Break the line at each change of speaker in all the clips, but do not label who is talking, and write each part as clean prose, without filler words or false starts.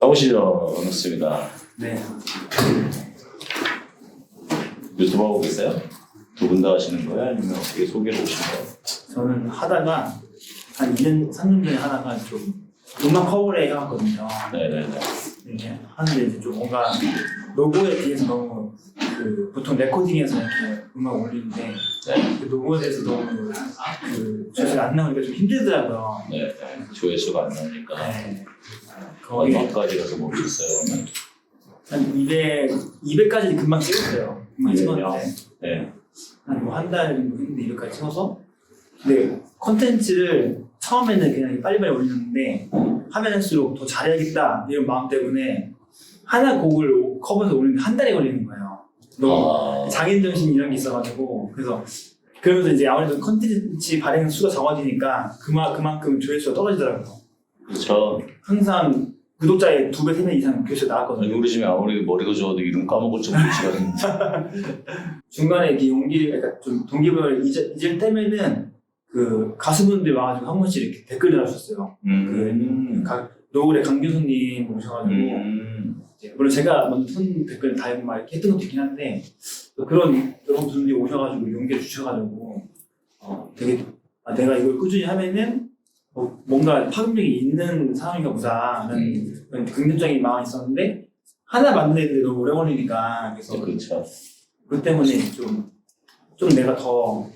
나오시죠, 반갑습니다.
네.
유튜브 하고 계세요? 두 분 다 하시는 거예요? 아니면 어떻게 소개를 오신 거예요?
저는 하다가 한 2년, 3년 전에 하다가 좀 음악 커버를 해왔거든요.
네네네.
네. 하는데 이제 좀 뭔가 로고에 비해서 너무 보통 레코딩에서 이렇게 음악 올리는데
네.
그 로고에 대해서 너무 조회수가 안 나오니까 좀 힘들더라고요.
네. 조회수가 안 나오니까.
네. 거의
얼마까지 가서 멈췄어요, 그러면?
한 200까지 금방 찍었어요. 금방
200이요?
찍었는데
네.
한 뭐 한 달 정도 했는데 200까지 찍어서 근데 컨텐츠를 처음에는 그냥 빨리빨리 올렸는데 하면 할수록 더 잘해야겠다 이런 마음 때문에 하나 곡을 커버해서 올리는데 한 달이 걸리는 거예요. 너무 장인정신 이런 게 있어가지고 그래서 그러면서 이제 아무래도 컨텐츠 발행 수가 적어지니까 그만큼 조회수가 떨어지더라고요.
그렇죠.
항상 구독자의 2배, 3배 이상 조회수가 나왔거든요.
우리 집에 아무리 머리가 좋아도 이름 까먹을 정도 시간인데.
중간에 이렇게 그러니까 좀 동기부여를 잊을 때면은 그 가수분들 와가지고 한 번씩 이렇게 댓글 달아주셨어요. 노을의 강규수님 오셔가지고 이제 물론 제가 먼저 손 댓글 달고 막 이렇게 했던 것도 있긴 한데 또 그런 여러 분들이 오셔가지고 용기를 주셔가지고 되게 내가 이걸 꾸준히 하면은 뭔가 파급력이 있는 상황인가 보다라는 그런 긍정적인 마음이 있었는데 하나 만드는데 너무 오래 걸리니까 그래서
그렇죠.
그 때문에 좀 내가 더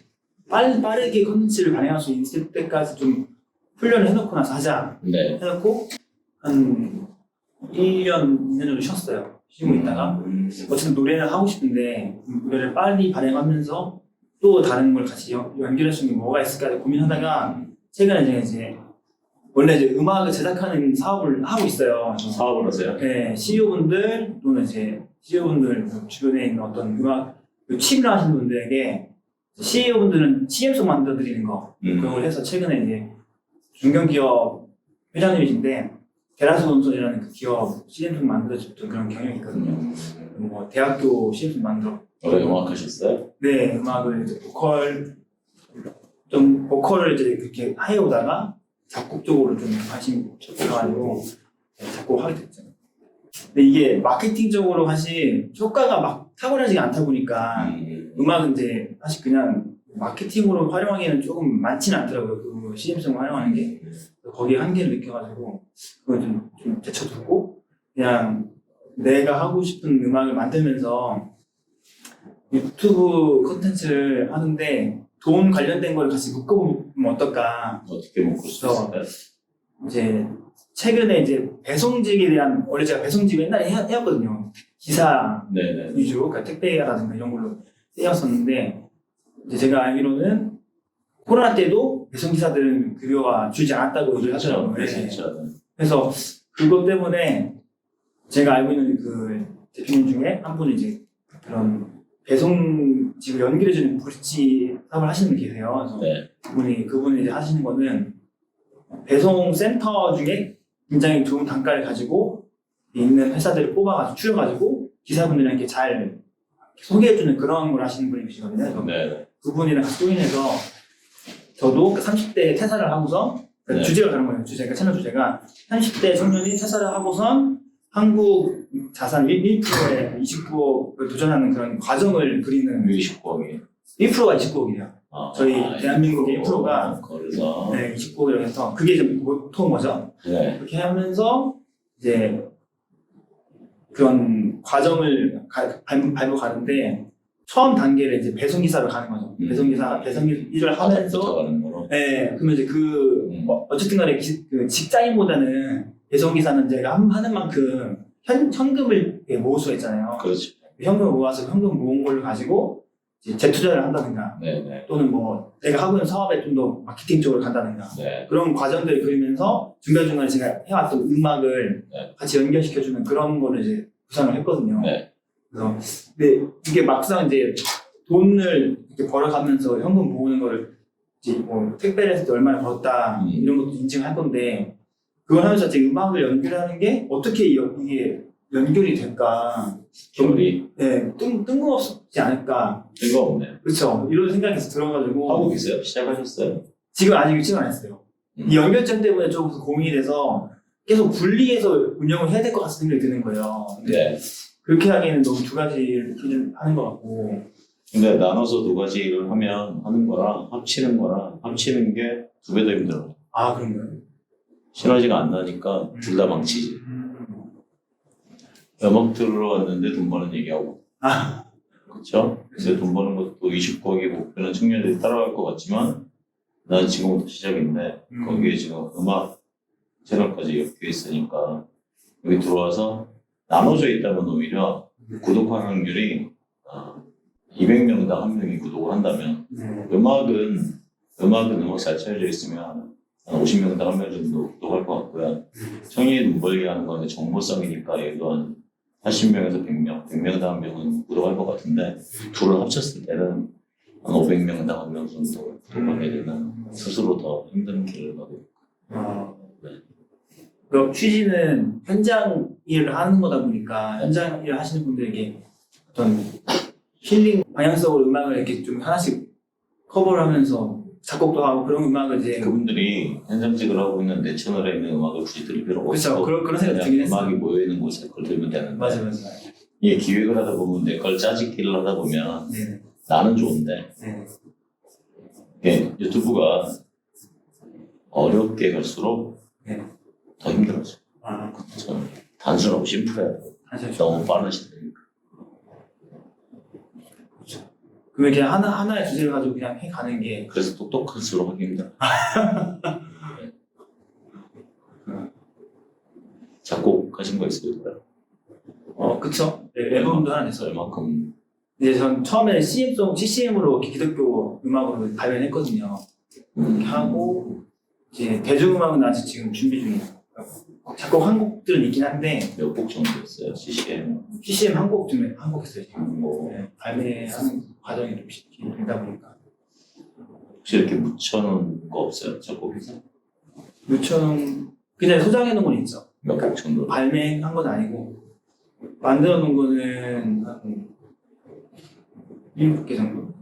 빠르게 컨텐츠를 발행할 수 있을 때까지 좀 훈련을 해놓고 나서 하자
네.
해놓고 한 1년, 2년 정도 쉬었어요. 쉬고 있다가 어쨌든 노래는 하고 싶은데 노래를 빨리 발행하면서 또 다른 걸 같이 연결할 수 있는 게 뭐가 있을까 고민하다가 최근에 이제 원래 이제 음악을 제작하는 사업을 하고 있어요.
사업을 하세요?
네, CEO분들 또는 이제 CEO분들 주변에 있는 어떤 음악 취미를 하시는 분들에게 CEO분들은 CM송 만들어 드리는 거 그런 걸 해서 최근에 이제 중견기업 회장님이신데 데라스 건설이라는 그 기업 CM송 만들어 줬던 그런 경력이 있거든요. 뭐 대학교 CM송 만들어.
음악 하셨어요?
네, 음악을 이제 보컬을 이제 그렇게 해오다가 작곡 쪽으로 좀 관심이 있어가지고 작곡하게 됐죠. 근데 이게 마케팅적으로 사실 효과가 막 탁월하지 않다 보니까 음악은 이제 사실 그냥 마케팅으로 활용하기에는 조금 많지는 않더라고요. 그 CM송을 활용하는 게 거기에 한계를 느껴가지고 그걸 좀 제쳐두고 그냥 내가 하고 싶은 음악을 만들면서 유튜브 콘텐츠를 하는데 돈 관련된 걸 같이 묶어보면 어떨까?
어떻게 묶을 수 있을까요?
이제 최근에 이제 배송직에 대한 원래 제가 배송직 옛날에 해왔거든요. 기사
네네.
위주, 그러니까 택배라든가 이런 걸로 해왔었는데 이제 제가 알기로는 코로나 때도 배송기사들은 급여가 주지 않았다고 얘기를 하더라고요.
그렇죠.
그래서 그것 때문에 제가 알고 있는 그 대표님 중에 한 분이 이제 그런 배송직을 연결해주는 브릿지 사업을 하시는 분 계세요. 그래서
네.
그분이 이제 하시는 거는 배송 센터 중에 굉장히 좋은 단가를 가지고 있는 회사들을 뽑아가지고 추려가지고 기사분들에게 잘 소개해주는 그런 걸 하시는 분이 계시거든요.
네.
그분이랑 같이 조인해서 저도 30대 퇴사를 하고서
네.
주제가 다른 거예요. 채널 주제가 30대 청년이 퇴사를 하고선 한국 자산 1%에 29억을 도전하는 그런 과정을 그리는
29억이에요.
1%가 29억이에요. 저희 대한민국의 1%가
그래서
29억이라고 해서 그게 이제 보통 거죠.
네.
그렇게 하면서 이제 그런 과정을 밟고 가는데 처음 단계를 이제 배송기사로 가는 거죠. 배송기사 일을 하면서
가는 거로.
네, 그러면 이제 어쨌든 간에 그 직장인보다는 배송기사는 제가 하는 만큼 현금을 모을 수가 있잖아요.
그렇죠.
현금을 모아서 현금 모은 걸로 가지고 이제 재투자를 한다든가
네네.
또는 뭐 내가 하고 있는 사업에 좀 더 마케팅 쪽으로 간다든가
네.
그런 과정들을 그리면서 중간중간에 제가 해왔던 음악을 같이 연결시켜주는 그런 거를 이제 구상을 했거든요.
네.
그래서 근데 이게 막상 이제 돈을 이렇게 벌어가면서 현금 모으는 거를 이제 뭐 택배를 했을 때 얼마나 벌었다 이런 것도 인증할 건데 그걸 하면서 제 음악을 연결하는 게 어떻게 이게 연결이 될까?
결이
뜬금없지 않을까?
뜬금없네요.
그렇죠. 이런 생각이 들어가지고
하고 계세요? 시작하셨어요?
지금 아직 유치는 안 했어요. 이 연결점 때문에 조금 고민이 돼서 계속 분리해서 운영을 해야 될 것 같은 생각이 드는 거예요. 근데
네.
그렇게 하기에는 너무 두 가지를 하는 것 같고.
근데 나눠서 두 가지 일을 하는 거랑 합치는 게 두 배 더 힘들어.
아, 그런가요?
시너지가 안 나니까 둘 다 망치지. 음악 들으러 왔는데 돈 버는 얘기하고.
아,
그렇죠? 근데 돈 버는 것도 29억의 목표는 청년들이 따라갈 것 같지만 난 지금부터 시작인데 거기에 지금 음악 채널까지 엮여 있으니까 여기 들어와서 나눠져 있다면 오히려 구독하는 확률이 200명당 한 명이 구독을 한다면 음악은 음악 잘 차려져 있으면 한 50명당 한 명 정도 구독할 것 같고요. 청년이 돈 벌게 하는 거는 정보성이니까 얘도 한 80명에서 100명, 100명당 한 명은 구독할 것 같은데 둘을 합쳤을 때는 한 500명당 한 명 정도 구독하게 되는 스스로 더 힘든 길을 가고
그 취지는 현장 일을 하는 거다 보니까 현장 일을 하시는 분들에게 어떤 힐링 방향성으로 음악을 이렇게 좀 하나씩 커버를 하면서 작곡도 하고 그런 음악을 이제
그분들이 현장직을 하고 있는 내 채널에 있는 음악을 굳이 들을 필요가
그렇죠.
없고
그런 생각이
그냥
들긴 했어요.
음악이 모여있는 곳에 걸 들면 되는데
맞아요.
이게 기획을 하다 보면 내 걸 짜집기를 하다 보면
네.
나는 좋은데
네.
이게 유튜브가 어렵게 갈수록
네.
더 힘들어져. 좀 단순하고 심플해야 돼. 너무 빠르시니까.
그럼 이렇게 하나의 주제를 가지고 그냥 해 가는 게
그래서 똑똑할수록 하기 힘들어. 작곡하신 거 있어요?
그쵸? 네, 앨범도 하나 냈어요.
얼마큼?
이제 전 처음에 CCM으로 기독교 음악으로 발매를 했거든요. 이렇게 하고 이제 대중음악은 아직 지금 준비 중이에요. 작곡 한 곡들은 있긴 한데
몇 곡 정도 했어요? CCM?
CCM 한 곡 했어요 지금.
뭐
네, 발매하는 과정이 좀 되다 보니까.
혹시 이렇게 묻혀놓은 거 없어요? 작곡에서?
그냥 소장해 놓은 건 있죠.
몇 곡 정도?
발매한 건 아니고 만들어 놓은 거는 한 7개 정도.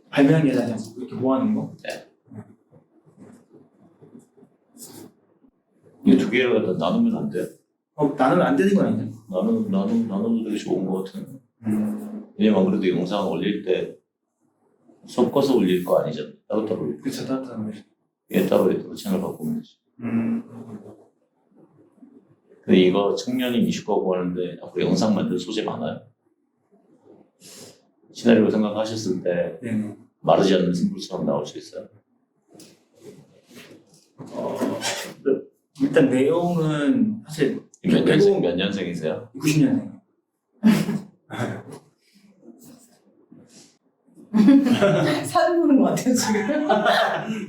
발매한 게 아니라 이렇게 모아놓은 거.
네. 이 두 개를 갖다 나누면 안 돼요?
나누면 안 되는 건 아니죠.
나누면 되게 좋은 것 같은. 왜냐면 그래도 영상 올릴 때 섞어서 올릴 거 아니잖아. 따로따로 올릴 거.
그쵸, 따뜻한 거죠.
얘 따로 채널 바꾸면 되지. 근데 이거 청년이 29억 하는데 앞으로 영상 만들 소재 많아요? 시나리오 생각하셨을 때
네네.
마르지 않는 승부처럼 나올 수 있어요?
일단 내용은 사실
몇 년생이세요?
90년생.
사진 보는 것 같아요 지금.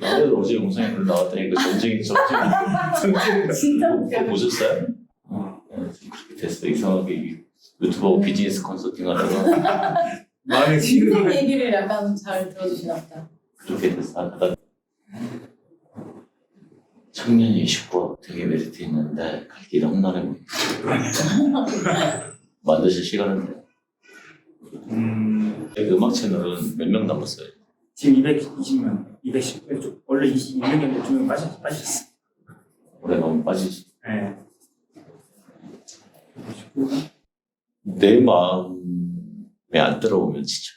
나도 어제 영상에 나왔더니 그 전쟁이
진짜 웃겨.
보셨어요? 그렇게 됐어. 이상하게 유튜버하고 비즈니스 컨설팅 하다가
마음에
인생 얘기를 약간 잘 들어주시나 보다.
그렇게 됐어. 하다가 청년이 29억 되게 메리트 있는데 갈 길이 험난해 보인다. 만드실 시간은 돼요. 음악 채널은 몇 명 남았어요?
지금 220명, 210. 원래 200명 2명 빠졌어.
올해 너무 빠지지.
네.
내 마음에 안 들어오면 진짜.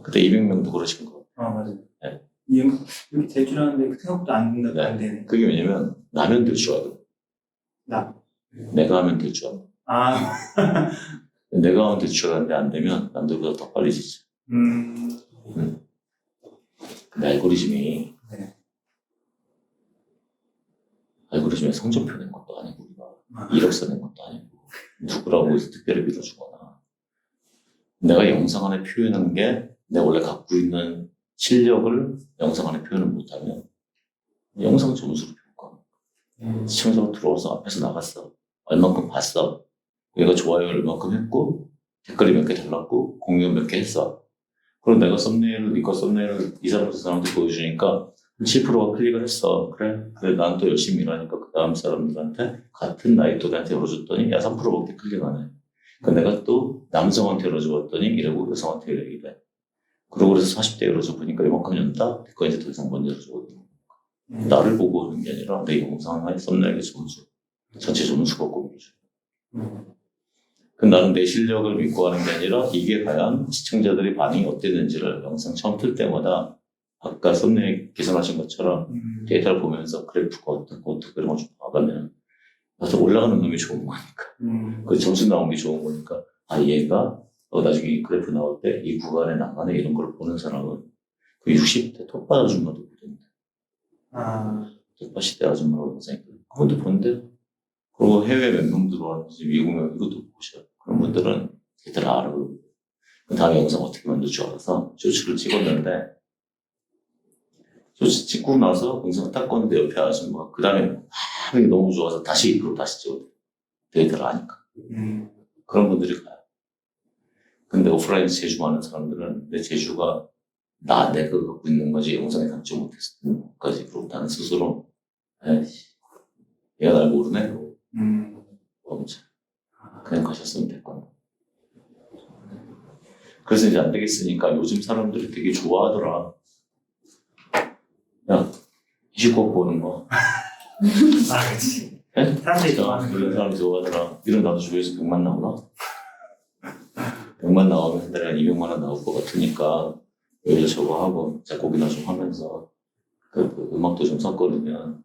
그때 200명도 그러신 거.
맞아요.
네.
이렇게 될 줄 알았는데 생각보다 안 되네.
그게 왜냐면 나면 될 줄 알고. 내가 하면 될 줄 알고. 내가 하면 될 줄 알았는데 안 되면 남들보다 더 빨리 지지. 근데 알고리즘이 알고리즘에 성적표 낸 것도 아니고 우리가 이력서 낸 것도 아니고 누구라고 특별히 밀어주거나 내가 영상 안에 표현한 게 내가 원래 갖고 있는 실력을 영상 안에 표현을 못하면 영상 점수로 평가. 시청자가 들어와서 앞에서 나갔어. 얼만큼 봤어. 얘가 좋아요 얼만큼 했고 댓글이 몇 개 달랐고 공유 몇 개 했어. 그럼 내가 썸네일을 니꺼 썸네일을 이 사람한테 보여주니까 7%가 클릭을 했어. 그래 난 또 열심히 일하니까 그 다음 사람들한테 같은 나이 또래한테 열어줬더니 야 3%밖에 클릭 안 해. 그러니까 내가 또 남성한테 열어주었더니 이러고 여성한테 이러게 돼. 그러고 그래서 40대 열어줘 보니까 이만큼 연다? 그거 이제 더 이상 못 열어주거든. 나를 보고 하는 게 아니라 내 영상의 썸네일의 점수, 전체 점수가 꼽혀줘. 그 나는 내 실력을 믿고 하는 게 아니라 이게 과연 시청자들의 반응이 어땠는지를 영상 처음 틀 때마다 아까 썸네일 개선하신 것처럼 데이터를 보면서 그래프가 어떻고 이런 걸 좀 봐가면 나도 올라가는 놈이 좋은 거니까 그 점수 나온 게 좋은 거니까 아 얘가 나중에 이 그래프 나올 때 이 구간에 나가네 이런 걸 보는 사람은 그 60대 톱바 아줌마도 보던데 톱바 10대 아줌마라고 영상이 있거든 그것도 본대 그리고 해외 몇 명 들어왔는지 미국에 이것도 보셔 그런 분들은 데이터를 알아보고 그 다음에 영상 어떻게 만들 줄 알아서 쇼츠를 찍었는데 쇼츠 찍고 나서 영상 딱 껐는데 옆에 아줌마 그 다음에 이게 너무 좋아서 다시 그걸 다시 찍어도 데이터를 아니까 그런 분들이 가요. 근데 오프라인에서 제주 많은 사람들은 내 제주가 내가 갖고 있는 거지 영상에 담지 못했을 때까지 그러고 나는 스스로 에이씨 얘가 날 모르네 그러고 그냥 가셨으면 될 건데 그래서 이제 안 되겠으니까 요즘 사람들이 되게 좋아하더라. 야 29억 보는 거
그치.
예?
사람들이
이런
좋아하는
사람이 좋아하더라. 이런 나도 조회수 100만 나오나? 100만 나오면 내가 200만 원 나올 것 같으니까 여기서 저거 하고 작곡이나 좀 하면서 그 음악도 좀 섞어두면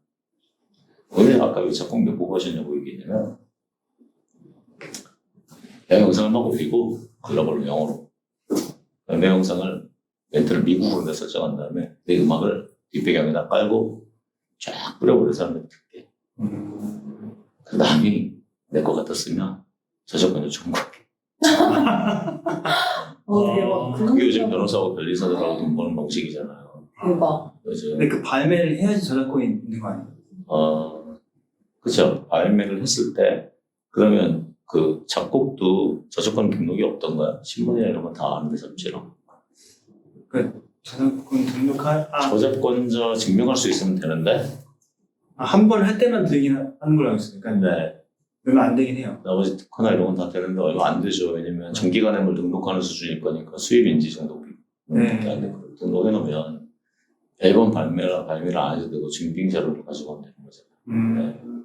왜 아까 왜 작곡 몇 곡 하셨냐고 얘기했냐면 내 영상을 막 올리고 글로벌로 영어로 내 영상을 멘트를 미국어로 설정한 다음에 내 음악을 뒷배경에다 깔고 쫙 뿌려버려 사람들이 듣게 그 남이 내 거 같았으면 저작권료 청구하게
대박.
그게 요즘 변호사하고 변리사들하고 돈 버는 방식이잖아요.
대박.
그죠?
근데 그 발매를 해야지 저작권이 있는 거 아니에요?
그쵸. 발매를 했을 때, 그러면 그 작곡도 저작권 등록이 없던가요? 신문이나 이런 건 다 아는데, 잡지로.
저작권 등록할
저작권자 증명할 수 있으면 되는데,
한 번 할 때만 되긴 하는 걸로 알고 있으니까
네.
얼마 안 되긴 해요.
나머지 특허나 이런 건 다 되는데 얼마 안 되죠. 왜냐면 정기간행을 등록하는 수준일 거니까 수입 인지 정도밖에 안 되고 등록해놓으면 앨범 발매를 안 해도 되고 증빙 자료를 가지고 하면 되는 거잖아요.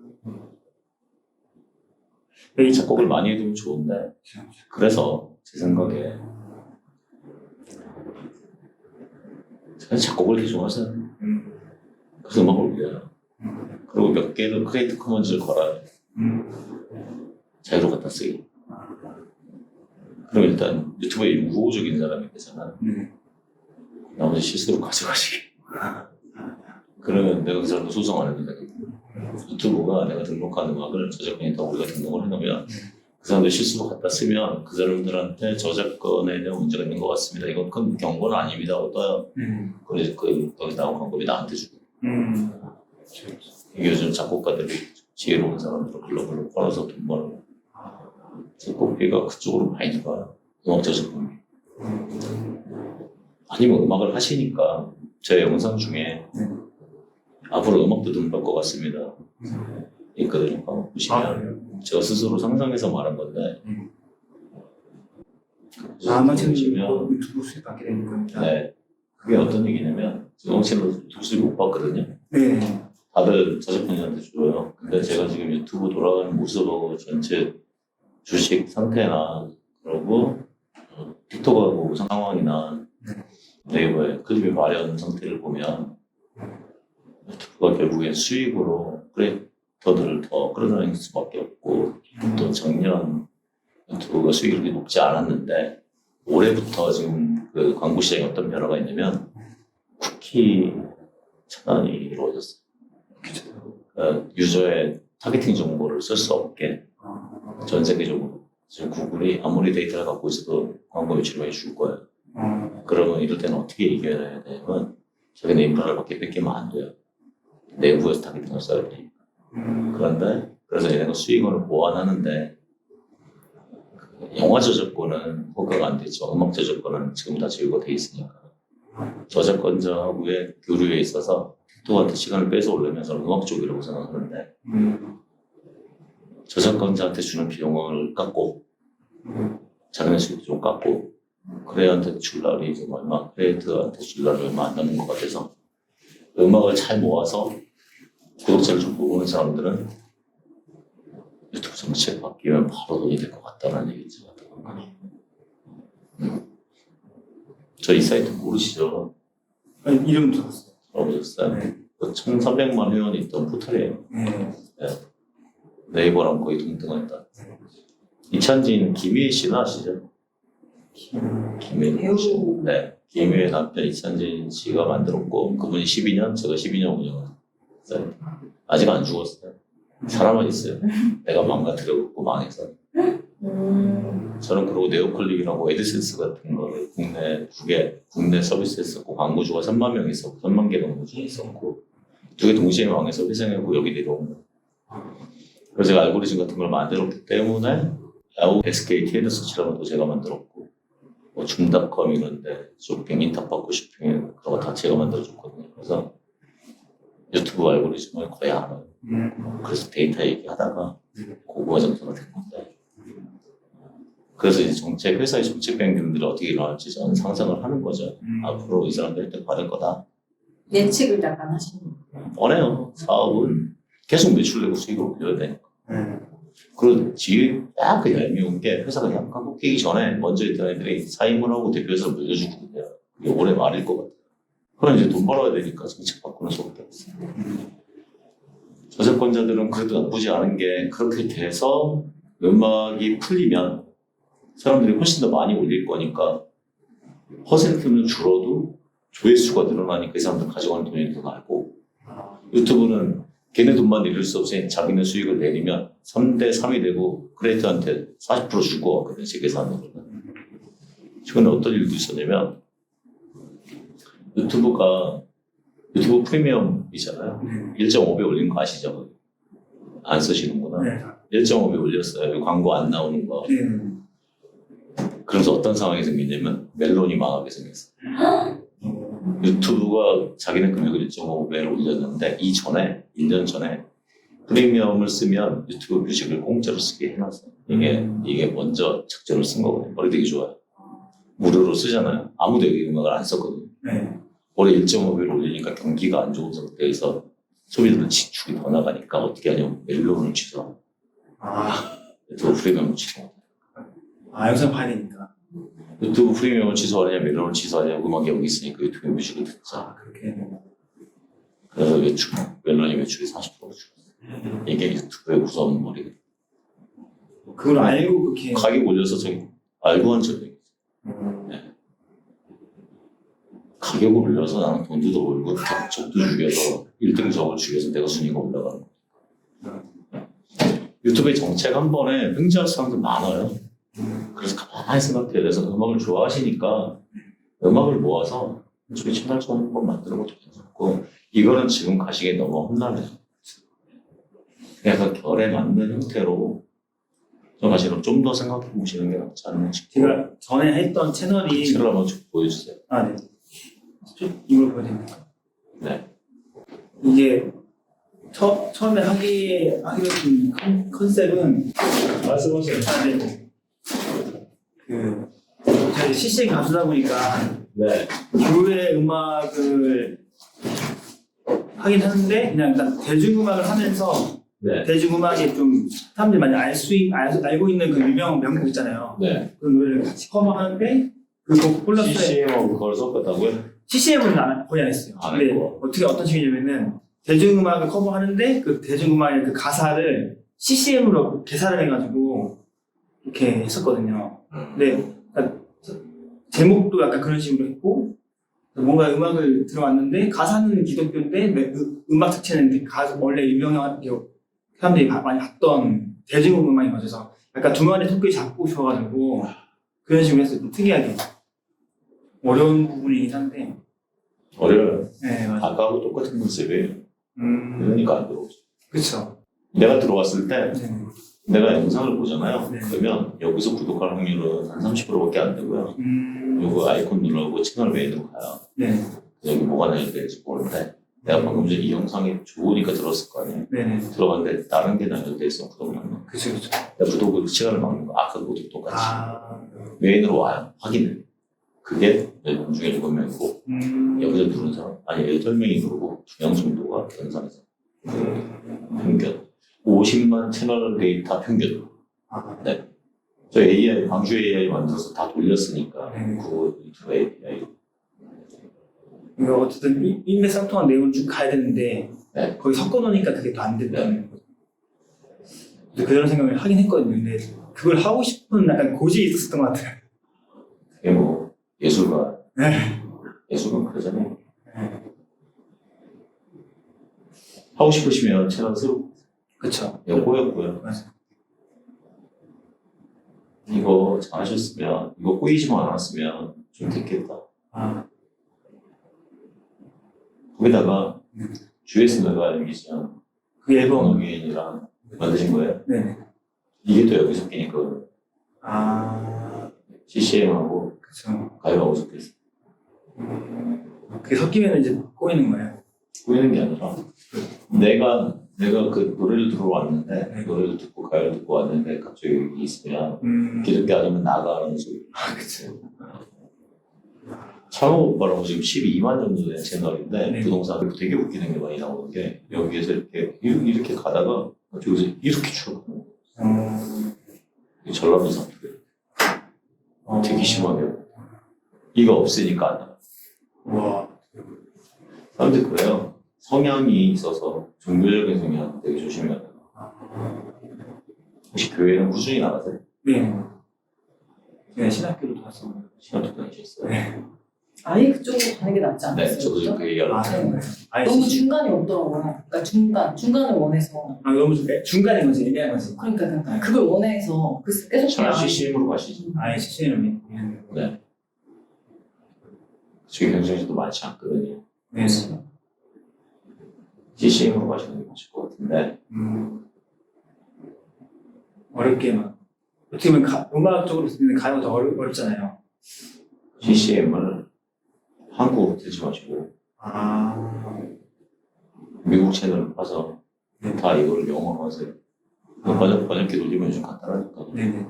이 작곡을 많이 해두면 좋은데 그래서 제 생각에 작곡을 되게 좋아하세요. 그래서 음악을 올려요. 그리고 몇 개를 크리에이티브 커먼즈를 걸어요. 자유로 갖다 쓰기. 그럼 일단 유튜브에 우호적인 사람이 되잖아. 나머지 실수로 가져가시기. 그러면 내가 그 사람도 소송 안 해도 되거든. 유튜브가 내가 등록한 음악을 저작권에다 우리가 등록을 해놓으면 그 사람들 실수로 갖다 쓰면 그 사람들한테 저작권에 대한 문제가 있는 것 같습니다. 이건 큰 경고는 아닙니다. 하고 떠요. 그래서 여기 나온 광고비 나한테 주고. 이게 요즘 작곡가들이 지혜로운 사람들을 글로벌로 걸어서 돈 벌고 작곡비가 그쪽으로 많이 들어가요. 음악 저작권이. 아니면 음악을 하시니까 제 영상 중에 앞으로 음악도 등록할 것 같습니다. 있거든요. 한번 보시면 제가 스스로 상상해서 말한 건데
아마 지금
보시면
유튜브 수익 받게 되는 겁니다.
네. 그게 어떤 얘기냐면 지금 엄청나게 수익 못 받거든요.
네.
다들 저작권자한테 줘요. 근데 제가 지금 유튜브 돌아가는 모습하고 전체 주식 상태나 그러고 틱톡하고 상황이나 네이버에 클립이 마련 상태를 보면 유튜브가 결국엔 수익으로 크리에이터들을 더 끌어다닐 수밖에 없고 또 작년 유튜브가 수익이 그렇게 높지 않았는데 올해부터 지금 그 광고 시장에 어떤 변화가 있냐면 쿠키 차단이 이루어졌어요. 유저의 타겟팅 정보를 쓸 수 없게 전 세계적으로 지금 구글이 아무리 데이터를 갖고 있어도 광고 유치를 해줄 거예요. 그러면 이럴 때는 어떻게 이겨야 되냐면 자기네 인프라를 뺏기면 안 돼요. 내부에서 타겟팅을 써야 되니까. 그런데 그래서 얘네가 수익원을 보완하는데 영화 저작권은 허가가 안 되죠. 음악 저작권은 지금 다 제휴가 돼 있으니까 저작권자하고의 교류에 있어서 틱톡한테 시간을 뺏어 올리면서 음악 쪽이라고 생각하는데 저작권자한테 주는 비용을 깎고 자기네 수익도 좀 깎고 크리에이터한테 줄 날이 좀 얼마 크리에이터한테 줄 날이 얼마 안 남는 것 같아서 음악을 잘 모아서 구독자를 좀 모으는 사람들은 유튜브 정책 바뀌면 바로 돈이 될 것 같다는 얘기죠. 저 이 사이트 모르시죠?
아니, 이름 들었어요.
알아보셨어요?
네.
1,300만 회원이 있던 포털이에요.
네.
네이버랑 거의 동등하다. 이찬진 김희애 씨는 아시죠? 김희애 씨. 네. 김희애 남편 이찬진 씨가 만들었고 그분이 12년, 제가 12년 운영했어요. 아직 안 죽었어요. 사람은 있어요. 내가 망가뜨려갖고 망해서. 저는 그리고 네오클릭이라고 에드센스 같은 거를 국내 서비스 했었고 광고주가 3만 명 있었고 3만 개 광고주가 있었고 두 개 동시에 망해서 회생하고 여기 내려온 거예요. 그래서 제가 알고리즘 같은 걸 만들었기 때문에 야후 SK 테일러서치라는 것도 제가 만들었고 뭐 줌닷컴 이런데 쇼핑, 인터파크 쇼핑 그런 거 다 제가 만들어줬거든요. 그래서 유튜브 알고리즘을 거의 알아요. 그래서 데이터 얘기하다가 고구마 정도가 된 건데 그래서 이제 회사의 정책 변경들이 어떻게 일어날지 저는 상상을 하는 거죠. 앞으로 이 사람들 때 받을 거다.
예측을 약간 하시는 거예요.
뻔해요. 사업은 계속 매출내고 수익을 올려야 되니까. 그리고 뒤에 약간 얄미운 게 회사가 약간 꺾이기 전에 먼저 있던 애들이 사임을 하고 대표에서 물려주고 그래요. 이게 올해 말일 것 같아요. 그럼 이제 돈 벌어야 되니까 정책 바꾸는 수밖에 없어요. 저작권자들은 그래도 나쁘지 않은 게 그렇게 돼서 음악이 풀리면 사람들이 훨씬 더 많이 올릴 거니까 퍼센트는 줄어도 조회수가 늘어나니까 이 사람들 가져가는 돈이 더 나고 유튜브는 걔네 돈만 내릴 수 없으니 자기네 수익을 내리면 3대 3이 되고 크리에이터한테 40% 줄 것 같거든, 제 계산으로는. 최근에 어떤 일도 있었냐면 유튜브 프리미엄이잖아요. 1.5배 올린 거 아시죠? 안 쓰시는구나.
네.
1.5배 올렸어요. 광고 안 나오는 거. 그래서 어떤 상황이 생기냐면 멜론이 망하게 생겼어요. 유튜브가 자기네 금액을 1.5배로 올렸는데 1년 전에 프리미엄을 쓰면 유튜브 뮤직을 공짜로 쓰게 해놨어요. 이게 먼저 작전을 쓴 거거든요. 머리 되게 좋아요. 무료로 쓰잖아요. 아무도 여기 음악을 안 썼거든요. 올해 1.5배로 올리니까 경기가 안 좋은 상태에서 소비자들 지출이 더 나가니까 어떻게 하냐면 멜론을 취소하고 유튜브 프리미엄을 취소하고
영상 봐야 되니까.
유튜브 프리미엄을 취소하냐 멜론을 취소하냐 음악이 여기 있으니까 유튜브 뮤직을 듣자.
그렇게.
그래서 멜론이 매출이 40% 줄었어요. 이게 유튜브의 무서운 머리거든요.
그걸 알고 그렇게.
가격 올려서 저기 알고 한 적이 있어요. 네. 가격을 올려서 나는 돈도 더 벌고 적도 죽여서 1등석을 죽여서 내가 순위가 올라가는 거예요. 유튜브의 정책 한 번에 횡재할 사람들 많아요. 그래서 가만히 생각해요. 그래서 음악을 좋아하시니까 음악을 모아서 저희 채널처럼 한번 만드는 것도 괜찮고 이거는 지금 가시기에 너무 험난해요. 그래서 결에 맞는 형태로 사실은 좀 더 생각해 보시는 게 낫지 않나 싶고
제가 전에 했던 채널이.
채널 한번 좀 보여주세요.
네. 이걸 보여야 됩니까?
네.
이게 처음에 하기로 했던 컨셉은
말씀하세요.
제가 이제 CCM 가수다 보니까
네.
교회 음악을 하긴 하는데 그냥 일단 대중음악을 하면서
네.
대중음악에 좀 사람들이 많이 알고 있는 그 유명한 명곡 있잖아요.
네.
그 노래를 같이 커버하는데 그곡 플러스에
CCM하고 그걸 섞었다고요?
CCM은 거의 안 했어요.
안
근데
했고.
어떤 식이냐면은 대중음악을 커버하는데 그 대중음악의 그 가사를 CCM으로 개사를 해가지고 이렇게 했었거든요. 근데 제목도 약간 그런 식으로 했고 뭔가 음악을 들어왔는데 가사는 기독교인데 음악 자체는 원래 유명한 사람들이 많이 봤던 대중음악인 거죠. 그래서 약간 중간에 토끼 잡고 싶어가지고 그런 식으로 했어요. 좀 특이하게 어려운 부분이긴 한데
어려워요.
네, 맞아요.
아까하고 똑같은 컨셉이에요. 그러니까 안 들어오죠.
그쵸.
내가 들어왔을 때
네.
내가 영상을 보잖아요.
네.
그러면 여기서 구독할 확률은 한 30%밖에 안 되고요. 요거 아이콘 눌러고 채널 메인으로 가요.
네.
여기 뭐가 나열되는지 보는데 내가 방금 전에 이 영상이 좋으니까 들었을 거 아니에요.
네네.
들어갔는데 다른 게 나열돼 있어. 구독을 안 넣어.
그쵸.
내가 구독을 시간을 막는 거. 아까 구독 똑같이.
아.
메인으로 와요. 확인을. 그게 4명 중에 7명이고 여기서 누른 사람 아니 8명이 누르고 2명 정도가 연산해서 평균 50만 채널 데이터 평균. 네. 저 AI 광주 AI 만들어서 다 돌렸으니까 구글 유튜브 API.
이거 어쨌든 인맥상통한 내용을 쭉 가야 되는데
네.
거기 섞어놓으니까 그게 더 안 된다는 거죠. 그런 생각을 하긴 했거든요. 근데 그걸 하고 싶은 약간 고집이 있었던 것 같아요.
그게 뭐 예술가
네.
예술가 그러잖아요. 하고 싶으시면 채널 새로
그쵸.
이거 꼬였고요.
맞아요.
이거 잘하셨으면 이거 꼬이지만 않았으면 좀 됐겠다. 거기다가 GS 너가 여기지만
그 앨범.
원어게인이랑 만드신 거예요?
네네.
이게 또 여기서 끼니까 CCM하고
그쵸.
가요하고 섞였어.
그게 섞이면 이제 꼬이는 거예요.
꼬이는 게 아니라 내가 그 노래를 들어왔는데 노래를 듣고 가요를 듣고 왔는데 갑자기 여기 있으면 기름기 아니면 나가라는 소리.
그쵸.
창호 오빠라고 지금 12만 정도 된 채널인데
네.
부동산 되게 웃기는 게 많이 나오는 게 여기에서 이렇게 가다가 저기서 이렇게 출근하는 거예요. 전라도 사투리 되게 심하게 이거 없으니까 안 나가.
와.
사람들이 그래요. 성향이 있어서 종교적인 성향 되게 조심해야 돼요. 혹시 교회는 꾸준히 나가세요?
네. 제가 신학교도 갔었는데.
신학교 다니셨어요?
네.
아예 그쪽으로 가는 게 낫지
네,
않았어요?
저도 지금 그 얘기하려고
네. 아예
너무
CC
중간이 없더라고요. 그러니까 중간을 원해서.
너무 좀 중간인 거지, 애매한 거지.
그러니까 그걸 원해서 그래서 계속
차라리
그냥
CCM으로 가시죠.
아예 CC는 있는 거.
네. 저희 경쟁자도 많지 않거든요.
네.
CCM으로 가시는 게 맞을 것 같은데
어렵게 막 어떻게 보면 음악적으로 듣는 가요가 더 어렵잖아요.
CCM을 한국으로 들지 마시고 미국 채널을 봐서 다 이거를 영어로 하세요. 번역기 돌리면 좀 간단하니까.
네네.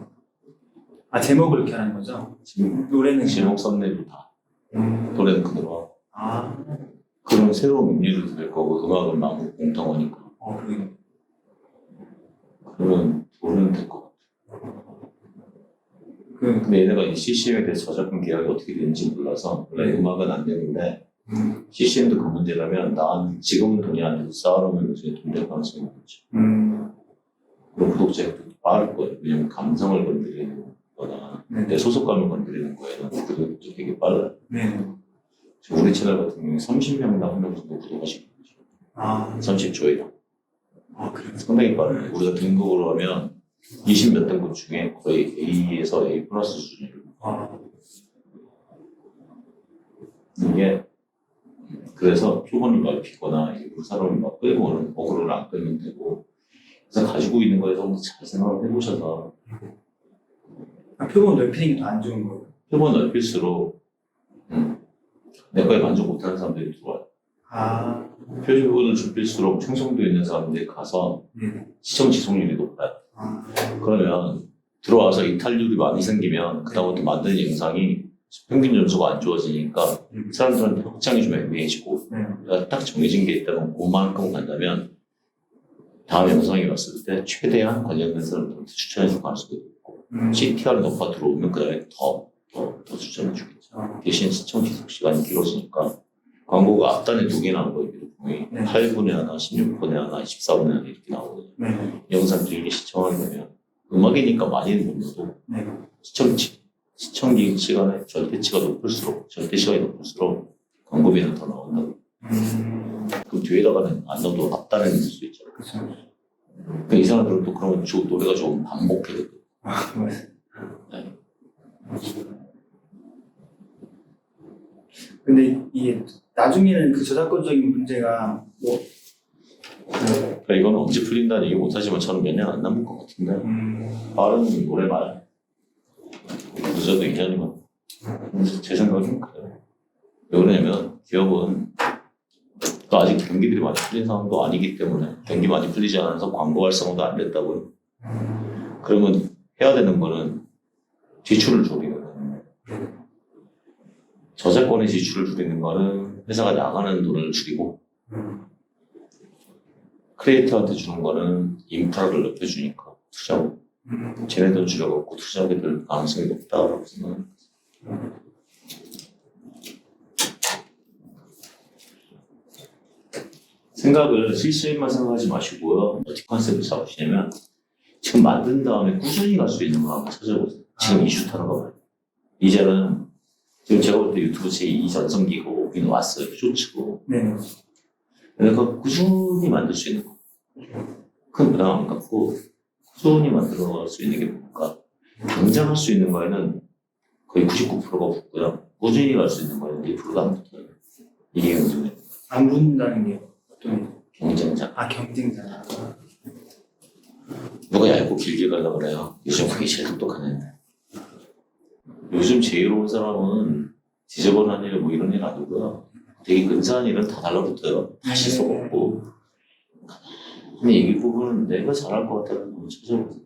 제목을 이렇게 하는 거죠?
지금
노래는
제목 썸네일도 다 노래는 그대로 하고 그런 새로운 의미를 들을 거고 음악은 마음 공통어니까
그러게.
그러면 모르면 될 것 같아요. 근데 얘네가 이 CCM에 대해서 저작권 계약이 어떻게 되는지 몰라서 원래 음악은 안 되는데 CCM도 그 문제라면 난 지금은 돈이 안 돼도 쌓아놓으면 나중에 돈 될 가능성이 있죠. 그럼 구독자가 또 빠를 거예요. 왜냐면 감성을 건드리는 거나 내 소속감을 건드리는 거에는 구독자도 되게 빨라요.
네.
지금 우리 채널 같은 경우에 30명당 1명 정도 구독하시는 거죠. 30조이랑.
그래요?
상당히 빠르네. 우리가 등급으로 하면 20몇 등급 중에 거의 A에서 A 플러스 수준이에요. 이게 그래서 표본을 넓히거나 일부 사람을 막 끌고 오는 어그로를 안 끌면 되고 그래서 가지고 있는 거에 좀 잘 생각을 해보셔서
표본 넓히는 게 더 안 좋은 거예요.
표본 넓힐수록 내 거에 만족 못하는 사람들이 들어와요. 표본을 좁힐수록 충성도 있는 사람들이 가서 시청 지속률이 높아요. 그러면 들어와서 이탈률이 많이 생기면 그다음부터 만드는 영상이 평균 점수가 안 좋아지니까 사람들한테 확장이 좀 애매해지고 딱 정해진 게 있다면 그만큼 간다면 다음 영상이 왔을 때 최대한 관련된 사람들한테 추천해주고 갈 수도 있고 CTR이 높아 들어오면 그 다음에 더 추천해주겠죠. 대신 시청 지속 시간이 길어지니까 광고가 앞단에 2개 나온 거예요. 분명히 8분에 하나, 16분에 하나, 14분에 하나 이렇게 나오거든요. 영상 길게 시청하게 되면 음악이니까 많이는 못 넣어도 시청 시간의 절대치가 높을수록 광고비는 더 나온다고. 그럼 뒤에다가는 안 넣어도 앞단에 넣을 수 있잖아요. 그러니까 이 사람들은 또 그러면 노래가 좀 반복해야 되거든요. 네.
근데 이게 나중에는 그 저작권적인 문제가
그러니까 이거는 언제 풀린다는 얘기 못하지만 저는 몇 년 안 남을 것 같은데 빠른 노래말 늦어도 2년이면 제 생각은 그래요. 왜 그러냐면 기업은 또 아직 경기들이 많이 풀린 상황도 아니기 때문에 경기 많이 풀리지 않아서 광고 활성화도 안 됐다고요. 그러면 해야 되는 거는 지출을 줄이는 거예요. 저작권의 지출을 줄이는 거는 회사가 나가는 돈을 줄이고, 크리에이터한테 주는 거는 인프라를 높여주니까 투자고, 쟤네 돈 줄여갖고 투자하게 될 가능성이 높다고 생각합니다. 생각을 실수인만 생각하지 마시고요. 어떻게 컨셉을 잡으시냐면, 지금 만든 다음에 꾸준히 갈 수 있는 거 한번 찾아보세요. 지금 이슈 타는 거 말이에요. 이제는, 지금 제가 볼 때 유튜브 제2 전성기가 오긴 왔어요. 쇼츠고.
네.
근데 그거 꾸준히 만들 수 있는 거. 큰 부담 안 갖고, 꾸준히 만들어 갈 수 있는 게 뭘까? 당장 할 수 있는 거에는 거의 99%가 붙고요. 꾸준히 갈 수 있는 거에는 1%가 안 붙어요. 이게 요즘에
안 붙는다는 게 어떤
경쟁자.
경쟁자.
누가 얇고 길게 가려고 그래요. 요즘 그게 제일 똑똑한 애인데. 요즘 제일 온 사람은 지저분한 일, 뭐 이런 일 아니고요. 되게 근사한 일은 다 달라붙어요. 다시 쏘고. 근데 이 부분은 내가 잘할 것 같다는 걸 찾아보세요.